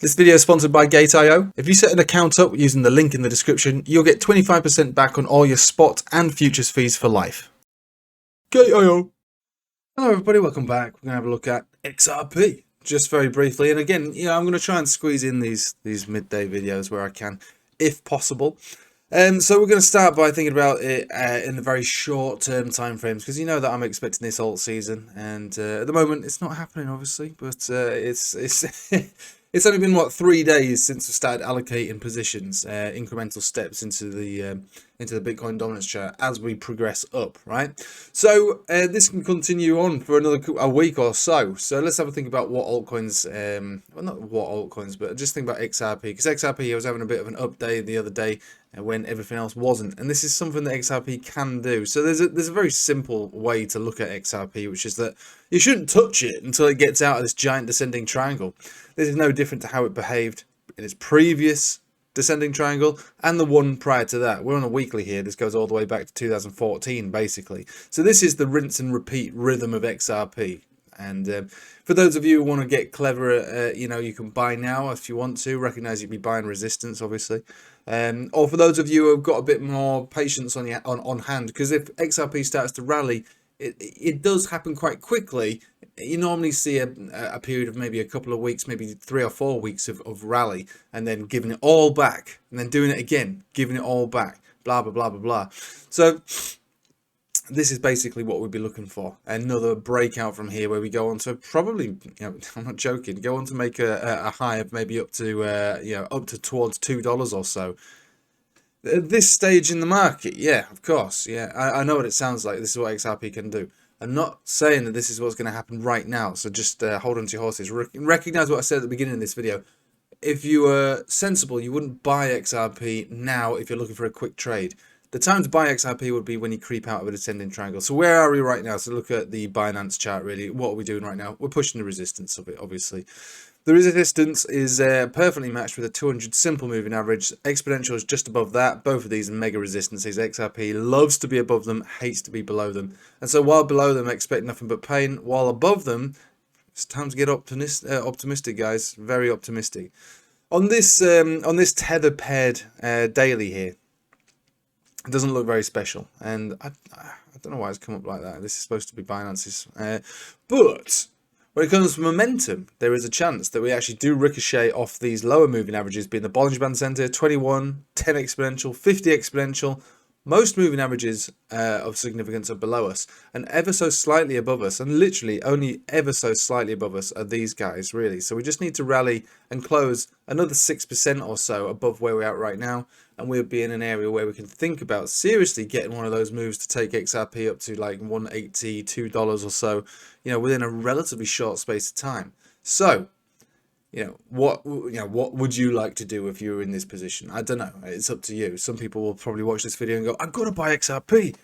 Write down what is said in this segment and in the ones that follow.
This video is sponsored by Gate.io. If you set an account up using the link in the description, you'll get 25% back on all your spot and futures fees for life. Gate.io. Hello everybody, welcome back. We're going to have a look at XRP, just very briefly. And again, I'm going to try and squeeze in these midday videos where I can, if possible. So we're going to start by thinking about it in the very short-term time frames, because you know that I'm expecting this alt season, and at the moment it's not happening, obviously, but it's it's only been what 3 days since we started allocating positions, incremental steps into the Bitcoin dominance chart as we progress up, right? So this can continue on for a week or so. So let's have a think about what altcoins, well, not what altcoins, but just think about XRP, because XRP was having a bit of an update the other day when everything else wasn't, and this is something that XRP can do. So there's a very simple way to look at XRP, which is that you shouldn't touch it until it gets out of this giant descending triangle. This is no different to how it behaved in its previous descending triangle and the one prior to that. We're on a weekly here. This goes all the way back to 2014 basically. So this is the rinse and repeat rhythm of XRP. And for those of you who want to get clever, you can buy now if you want to. Recognize you'd be buying resistance, obviously. Or for those of you who have got a bit more patience on hand, because if XRP starts to rally, it does happen quite quickly. You normally see a period of maybe a couple of weeks, maybe 3 or 4 weeks of rally, and then giving it all back, and then doing it again, giving it all back, blah, blah, blah, blah, blah. So this is basically what we'd be looking for. Another breakout from here where we go on to probably, I'm not joking, go on to make a high of maybe up to, up to towards $2 or so. At this stage in the market, yeah, of course, yeah. I know what it sounds like. This is what XRP can do. I'm not saying that this is what's going to happen right now, so just hold on to your horses. Recognize what I said at the beginning of this video. If you were sensible, you wouldn't buy XRP now if you're looking for a quick trade. The time to buy XRP would be when you creep out of a descending triangle. So where are we right now? So look at the Binance chart, really. What are we doing right now? We're pushing the resistance of it, obviously. The resistance is perfectly matched with a 200 simple moving average. Exponential is just above that. Both of these are mega resistances. XRP loves to be above them, hates to be below them. And so while below them, expect nothing but pain. While above them, it's time to get optimistic, guys. Very optimistic. On this tether paired daily here, it doesn't look very special, and I don't know why it's come up like that. This is supposed to be Binance's, but when it comes to momentum, there is a chance that we actually do ricochet off these lower moving averages, being the Bollinger Band Center, 21, 10 exponential, 50 exponential. Most moving averages of significance are below us, and ever so slightly above us, and literally only ever so slightly above us are these guys, really. So we just need to rally and close another 6% or so above where we're at right now, and we'll be in an area where we can think about seriously getting one of those moves to take XRP up to like $1.80, $2 or so, within a relatively short space of time. So, what would you like to do if you were in this position? I don't know. It's up to you. Some people will probably watch this video and go, I've got to buy XRP.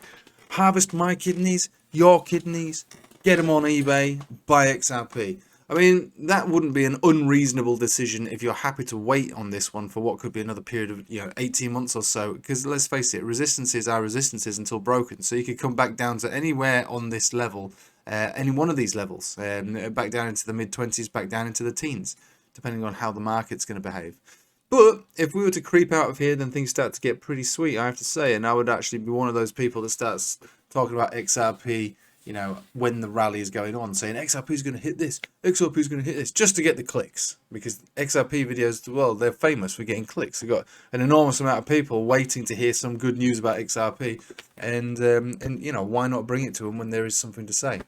Harvest my kidneys, your kidneys, get them on eBay, buy XRP. I mean, that wouldn't be an unreasonable decision if you're happy to wait on this one for what could be another period of 18 months or so. Because let's face it, resistances are resistances until broken. So you could come back down to anywhere on this level, any one of these levels, back down into the mid-20s, back down into the teens, depending on how the market's going to behave. But if we were to creep out of here, then things start to get pretty sweet, I have to say. And I would actually be one of those people that starts talking about XRP, when the rally is going on, saying XRP is going to hit this, XRP is going to hit this, just to get the clicks. Because XRP videos, well, they're famous for getting clicks. They've got an enormous amount of people waiting to hear some good news about XRP. And why not bring it to them when there is something to say?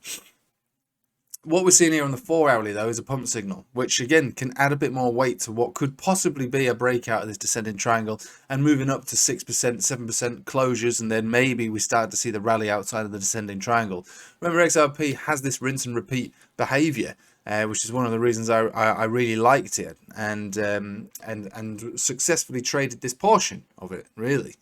What we're seeing here on the 4-hourly, though, is a pump signal, which, again, can add a bit more weight to what could possibly be a breakout of this descending triangle and moving up to 6%, 7% closures, and then maybe we start to see the rally outside of the descending triangle. Remember, XRP has this rinse and repeat behavior, which is one of the reasons I really liked it and successfully traded this portion of it, really.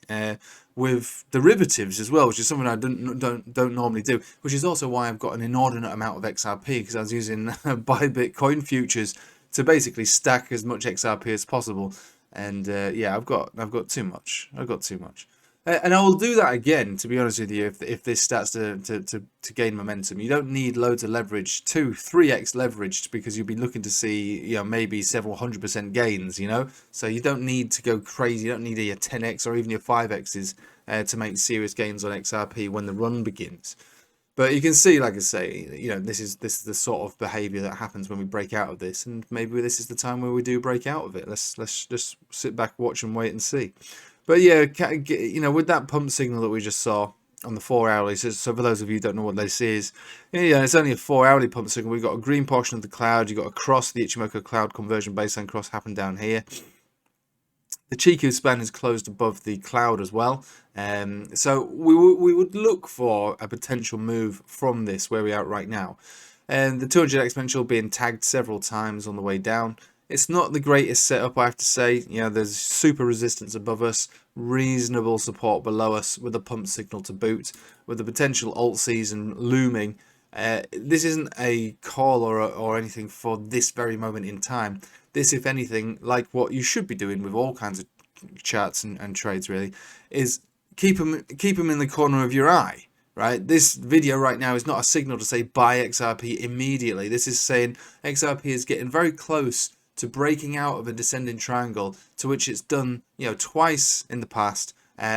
With derivatives as well, which is something I don't normally do, which is also why I've got an inordinate amount of XRP, because I was using Bybit coin futures to basically stack as much XRP as possible. And yeah, I've got too much. And I will do that again, to be honest with you, if this starts to gain momentum. You don't need loads of leverage, 2-3x leveraged, because you'll be looking to see, you know, maybe several 100% gains, you know. So you don't need to go crazy. You don't need your 10x or even your 5x's to make serious gains on XRP when the run begins. But you can see, like I say, you know, this is the sort of behavior that happens when we break out of this, and maybe this is the time where we do break out of it. Let's just sit back, watch, and wait and see. But yeah, you know, with that pump signal that we just saw on the 4-hourly, so for those of you who don't know what this is, yeah, it's only a 4-hourly pump signal. We've got a green portion of the cloud. You've got a cross, the Ichimoku cloud conversion baseline cross happened down here. The Chiku span is closed above the cloud as well. So we would look for a potential move from this where we are right now. And the 200 exponential being tagged several times on the way down. It's not the greatest setup, I have to say. You know, there's super resistance above us, reasonable support below us with a pump signal to boot, with the potential alt season looming. This isn't a call or anything for this very moment in time. This, if anything, like what you should be doing with all kinds of charts and trades, really, is keep them in the corner of your eye. Right, this video right now is not a signal to say buy XRP immediately. This is saying XRP is getting very close to breaking out of a descending triangle, to which it's done, you know, twice in the past,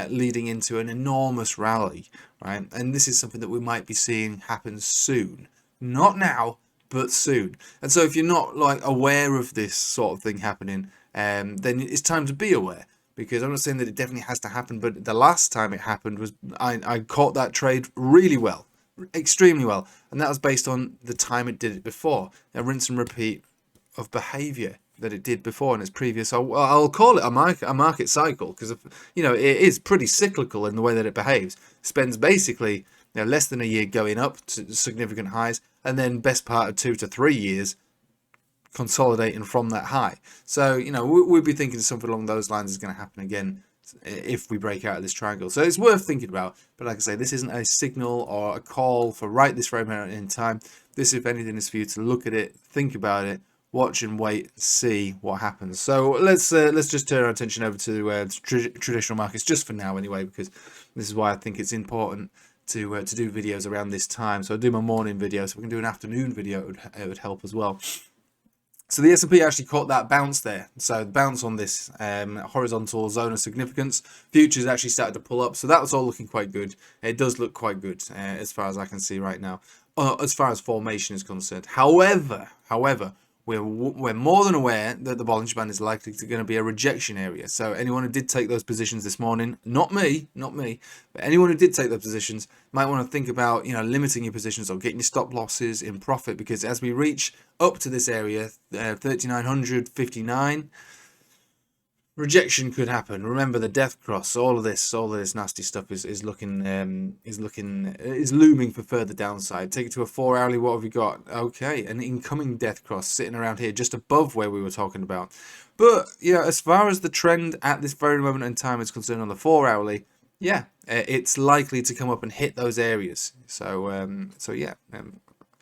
leading into an enormous rally, right? And this is something that we might be seeing happen soon, not now, but soon. And so if you're not like aware of this sort of thing happening, then it's time to be aware. Because I'm not saying that it definitely has to happen, but the last time it happened was I caught that trade really well, extremely well, and that was based on the time it did it before. A rinse and repeat of behavior that it did before in its previous. I'll call it a market cycle, because, you know, it is pretty cyclical in the way that it behaves. It spends basically, you know, less than a year going up to significant highs, and then best part of 2 to 3 years consolidating from that high. So, you know, we'll be thinking something along those lines is going to happen again if we break out of this triangle. So it's worth thinking about. But like I say, this isn't a signal or a call for right this very moment in time. This, if anything, is for you to look at it, think about it, watch and wait, see what happens. So let's just turn our attention over to traditional markets just for now, anyway, because this is why I think it's important to do videos around this time. So I do my morning video, so we can do an afternoon video. It would help as well. So the S&P actually caught that bounce there. So the bounce on this horizontal zone of significance. Futures actually started to pull up. So that was all looking quite good. It does look quite good as far as I can see right now, as far as formation is concerned. However, we're more than aware that the Bollinger Band is likely going to be a rejection area. So anyone who did take those positions this morning, not me, but anyone who did take those positions might want to think about, you know, limiting your positions or getting your stop losses in profit, because as we reach up to this area, 3959, rejection could happen. Remember the death cross. All of this nasty stuff is looming for further downside. Take it to a 4-hourly. What have we got? Okay, an incoming death cross sitting around here, just above where we were talking about. But yeah, as far as the trend at this very moment in time is concerned on the 4-hourly, yeah, it's likely to come up and hit those areas. So yeah,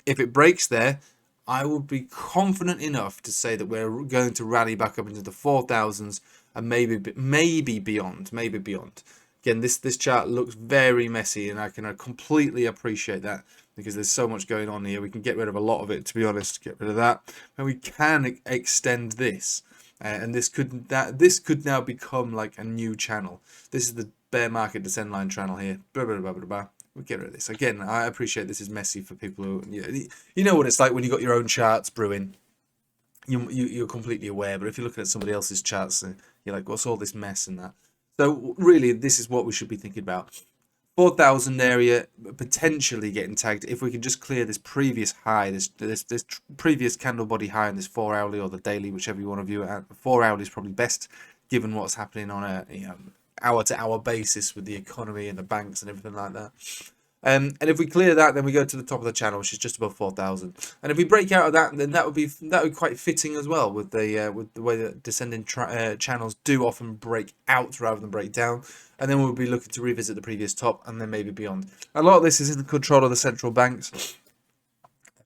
if it breaks there, I would be confident enough to say that we're going to rally back up into the 4,000s and maybe beyond. Again, this chart looks very messy, and I can completely appreciate that, because there's so much going on here. We can get rid of a lot of it, to be honest. Get rid of that, and we can extend this, and this could now become like a new channel. This is the bear market descend line channel here. Blah, blah, blah, blah, blah. We'll get rid of this. Again, I appreciate this is messy for people who, you know what it's like when you got your own charts brewing. You're completely aware, but if you're looking at somebody else's charts, you're like, what's all this mess and that? So really, this is what we should be thinking about. 4,000 area potentially getting tagged if we can just clear this previous high, this previous candle body high in this 4-hourly or the daily, whichever you want to view it at. 4-hourly is probably best, given what's happening on a hour-to-hour basis with the economy and the banks and everything like that. And if we clear that, then we go to the top of the channel, which is just above 4,000. And if we break out of that, then that would be quite fitting as well, with the way that descending channels do often break out rather than break down. And then we'll be looking to revisit the previous top, and then maybe beyond. A lot of this is in the control of the central banks,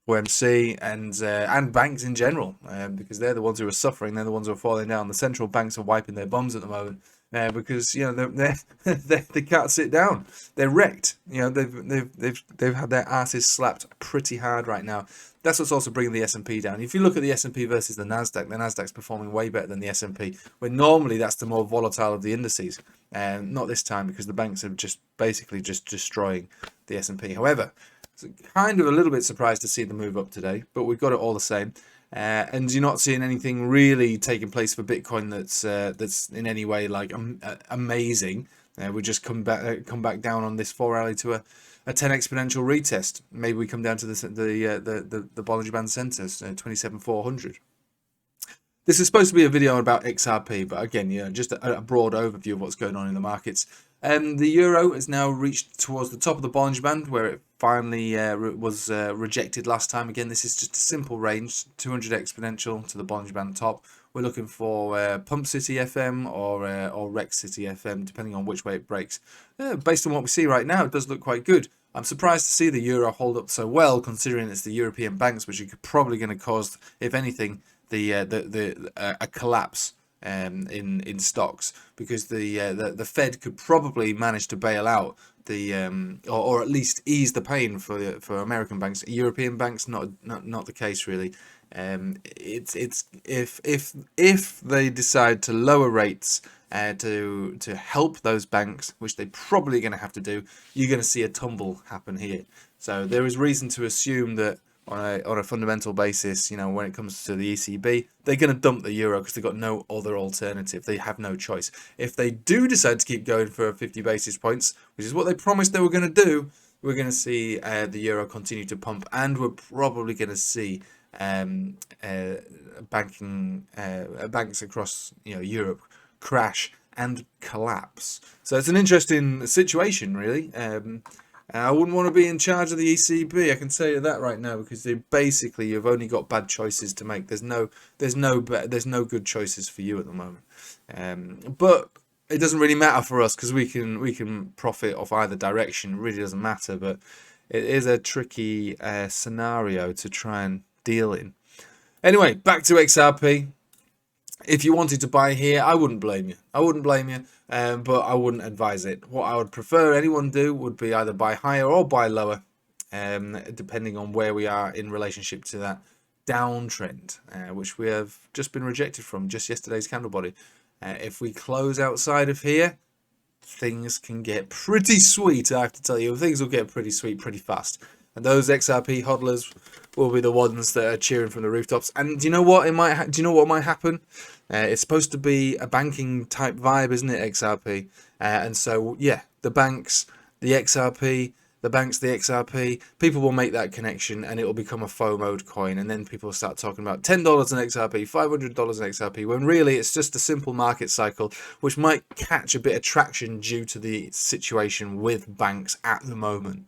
OMC, and banks in general, because they're the ones who are suffering. They're the ones who are falling down. The central banks are wiping their bums at the moment, because they can't sit down. They're wrecked. They've had their asses slapped pretty hard right now. That's what's also bringing the S&P down. If you look at the S&P versus the Nasdaq's performing way better than the S&P, when normally that's the more volatile of the indices. Not this time, because the banks are just basically just destroying the S&P. However, it's kind of a little bit surprised to see the move up today, but we've got it all the same. And you're not seeing anything really taking place for Bitcoin that's in any way like amazing. We just come back down on this 4 rally to a 10 exponential retest. Maybe we come down to the Bollinger Band centers, 27,400. This is supposed to be a video about XRP, but again, just a broad overview of what's going on in the markets. The euro has now reached towards the top of the Bollinger Band, where it finally was rejected last time. Again, this is just a simple range, 200 exponential to the Bollinger Band top. We're looking for Pump City FM or Rex City FM, depending on which way it breaks. Based on what we see right now, it does look quite good. I'm surprised to see the euro hold up so well, considering it's the European banks, which are probably going to cause, if anything, a collapse in stocks, because the Fed could probably manage to bail out or at least ease the pain for American banks. European banks, not the case really. It's if they decide to lower rates to help those banks, which they're probably going to have to do, you're going to see a tumble happen here. So there is reason to assume that on a fundamental basis, when it comes to the ECB, they're going to dump the euro because they've got no other alternative. They have no choice. If they do decide to keep going for 50 basis points, which is what they promised they were going to do, we're going to see the euro continue to pump, and we're probably going to see banks across Europe crash and collapse. So it's an interesting situation, really. I wouldn't want to be in charge of the ECB. I can tell you that right now, because you've only got bad choices to make. There's no good choices for you at the moment. But it doesn't really matter for us, because we can profit off either direction. It really doesn't matter. But it is a tricky scenario to try and deal in. Anyway, back to XRP. If you wanted to buy here, I wouldn't blame you. But I wouldn't advise it. What I would prefer anyone do would be either buy higher or buy lower, depending on where we are in relationship to that downtrend, which we have just been rejected from just yesterday's candle body. If we close outside of here, things can get pretty sweet. I have to tell you, things will get pretty sweet pretty fast. And those XRP hodlers will be the ones that are cheering from the rooftops. And do you know what might happen? It's supposed to be a banking type vibe, isn't it, XRP? And so, yeah, the banks, the XRP, the banks, the XRP, people will make that connection, and it will become a FOMO coin. And then people will start talking about $10 in XRP, $500 in XRP, when really it's just a simple market cycle, which might catch a bit of traction due to the situation with banks at the moment.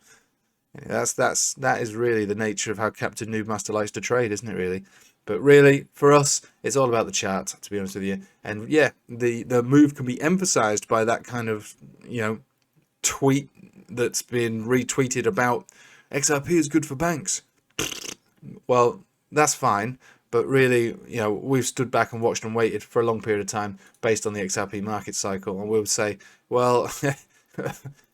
That is really the nature of how Captain Noobmaster likes to trade, isn't it, really? But really, for us, it's all about the chart, to be honest with you. And yeah, the move can be emphasized by that kind of, tweet that's been retweeted about XRP is good for banks. Well, that's fine. But really, we've stood back and watched and waited for a long period of time based on the XRP market cycle. And we'll say, well,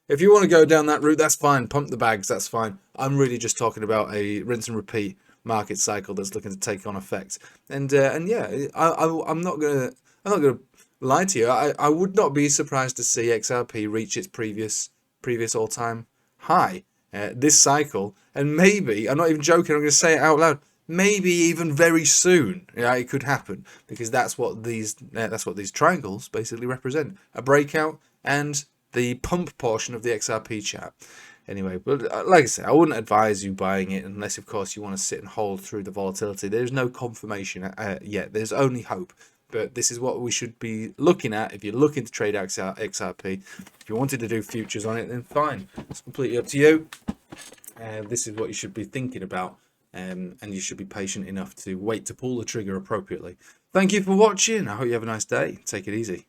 if you want to go down that route, that's fine. Pump the bags, that's fine. I'm really just talking about a rinse and repeat market cycle that's looking to take on effect. And yeah, I'm not gonna lie to you. I would not be surprised to see XRP reach its previous all-time high this cycle, and maybe, I'm not even joking, I'm going to say it out loud, maybe even very soon. Yeah, it could happen, because that's what these triangles basically represent: a breakout and the pump portion of the XRP chart. Anyway, but like I said, I wouldn't advise you buying it unless, of course, you want to sit and hold through the volatility. There's no confirmation yet. There's only hope. But this is what we should be looking at if you're looking to trade XRP. If you wanted to do futures on it, then fine. It's completely up to you. This is what you should be thinking about. And you should be patient enough to wait to pull the trigger appropriately. Thank you for watching. I hope you have a nice day. Take it easy.